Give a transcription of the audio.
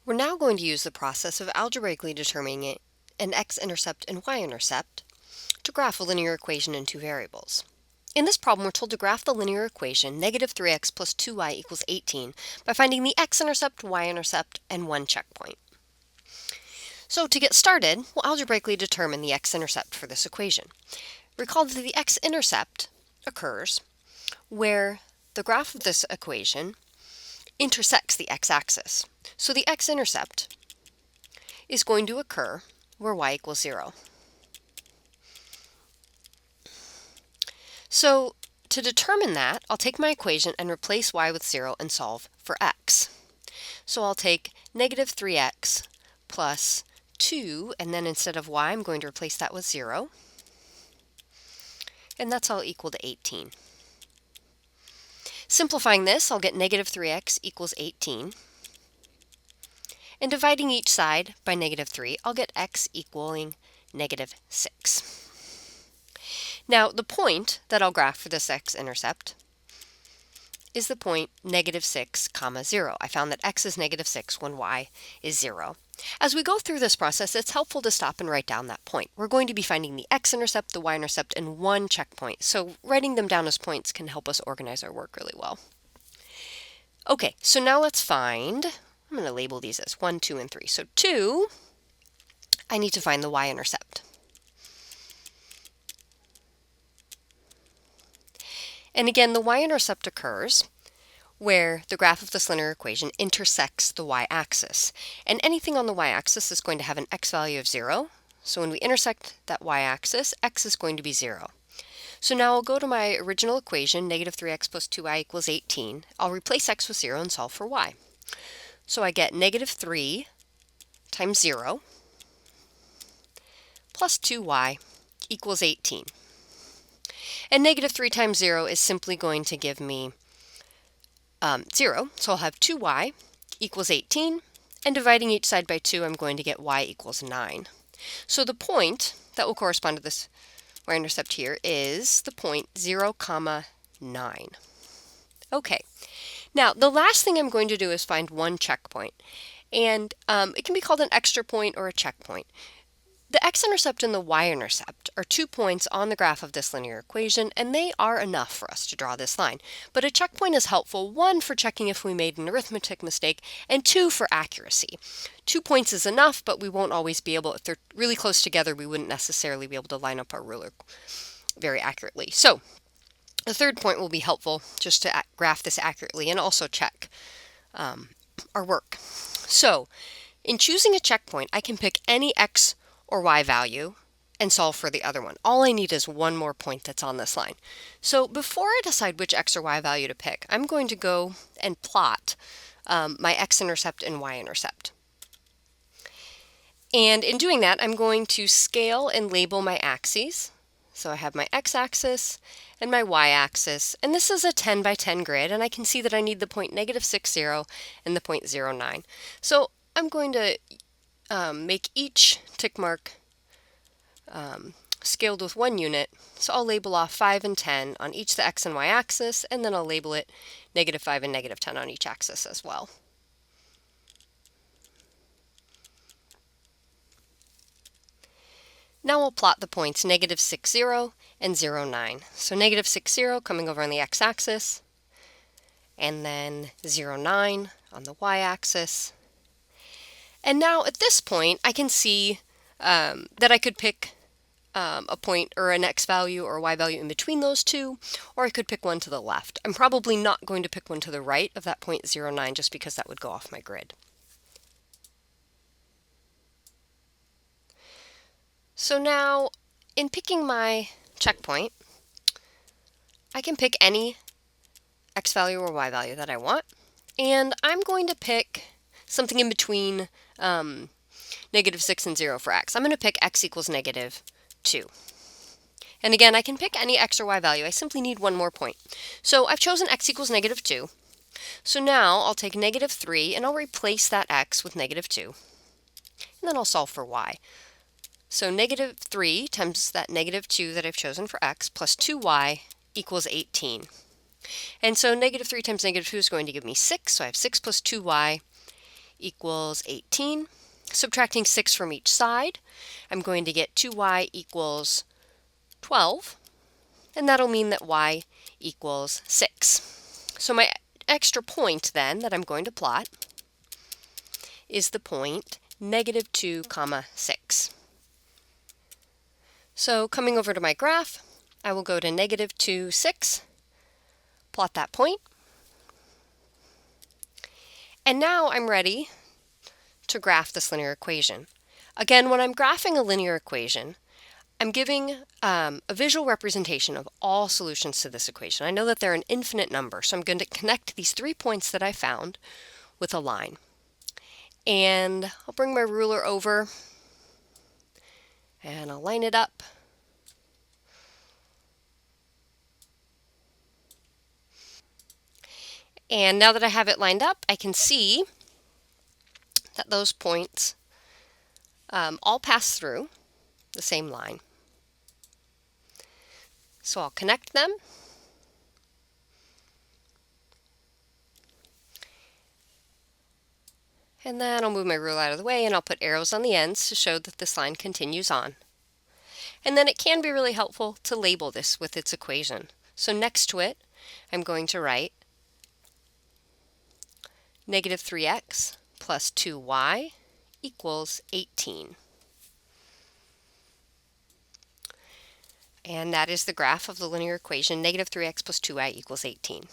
We're now going to use the process of algebraically determining an x-intercept and y-intercept to graph a linear equation in two variables. In this problem, we're told to graph the linear equation negative 3x plus 2y equals 18 by finding the x-intercept, y-intercept, and one checkpoint. So to get started, we'll algebraically determine the x-intercept for this equation. Recall that the x-intercept occurs where the graph of this equation intersects the x-axis. So the x-intercept is going to occur where y equals 0. So to determine that, I'll take my equation and replace y with 0 and solve for x. So I'll take negative 3x plus 2, and then instead of y, I'm going to replace that with 0. And that's all equal to 18. Simplifying this, I'll get negative 3x equals 18. And dividing each side by negative 3, I'll get x equaling negative 6. Now, the point that I'll graph for this x-intercept is the point negative 6, 0. I found that x is negative 6 when y is 0. As we go through this process, it's helpful to stop and write down that point. We're going to be finding the x-intercept, the y-intercept, and one checkpoint. So writing them down as points can help us organize our work really well. Okay, so now let's find, I'm going to label these as 1, 2, and 3. So 2, I need to find the y-intercept. And again, the y-intercept occurs where the graph of this linear equation intersects the y-axis. And anything on the y-axis is going to have an x value of 0. So when we intersect that y-axis, x is going to be 0. So now I'll go to my original equation, negative 3x plus 2y equals 18. I'll replace x with 0 and solve for y. So I get negative 3 times 0 plus 2y equals 18. And negative 3 times 0 is simply going to give me 0. So I'll have 2y equals 18. And dividing each side by 2, I'm going to get y equals 9. So the point that will correspond to this y-intercept here is the point 0, 9. Okay. Now, the last thing I'm going to do is find one checkpoint. And it can be called an extra point or a checkpoint. The x-intercept and the y-intercept are 2 points on the graph of this linear equation, and they are enough for us to draw this line. But a checkpoint is helpful, 1, for checking if we made an arithmetic mistake, and 2, for accuracy. 2 points is enough, but we won't always be able, if they're really close together, we wouldn't necessarily be able to line up our ruler very accurately. So the third point will be helpful just to graph this accurately and also check our work. So in choosing a checkpoint, I can pick any x or y value and solve for the other one. All I need is one more point that's on this line. So before I decide which x or y value to pick, I'm going to go and plot my x-intercept and y-intercept. And in doing that, I'm going to scale and label my axes. So I have my x-axis and my y-axis, and this is a 10 by 10 grid, and I can see that I need the point negative 6, 0 and the point 0, 9. So I'm going to make each tick mark scaled with 1 unit. So I'll label off 5 and 10 on each the x and y axis, and then I'll label it negative 5 and negative 10 on each axis as well. Now we'll plot the points negative 6, 0 and 0, 9. So negative 6, 0 coming over on the x-axis, and then 0, 9 on the y-axis. And now at this point, I can see that I could pick a point or an x value or a y value in between those two, or I could pick one to the left. I'm probably not going to pick one to the right of that point 0, 9 just because that would go off my grid. So now, in picking my checkpoint, I can pick any x value or y value that I want, and I'm going to pick something in between negative 6 and 0 for x. I'm going to pick x equals negative 2. And again, I can pick any x or y value. I simply need one more point. So I've chosen x equals negative 2. So now I'll take negative 3 and I'll replace that x with negative 2. And then I'll solve for y. So negative 3 times that negative 2 that I've chosen for x plus 2y equals 18. And so negative 3 times negative 2 is going to give me 6. So I have 6 plus 2y equals 18. Subtracting 6 from each side, I'm going to get 2y equals 12, and that'll mean that y equals 6. So my extra point then that I'm going to plot is the point -2, 6. So coming over to my graph, I will go to -2, 6, plot that point, and now I'm ready to graph this linear equation. Again, when I'm graphing a linear equation, I'm giving a visual representation of all solutions to this equation. I know that they're an infinite number, so I'm going to connect these 3 points that I found with a line. And I'll bring my ruler over and I'll line it up. And now that I have it lined up, I can see that those points all pass through the same line. So I'll connect them. And then I'll move my ruler out of the way and I'll put arrows on the ends to show that this line continues on. And then it can be really helpful to label this with its equation. So next to it, I'm going to write -3x plus 2y equals 18. And that is the graph of the linear equation, -3x plus 2y equals 18.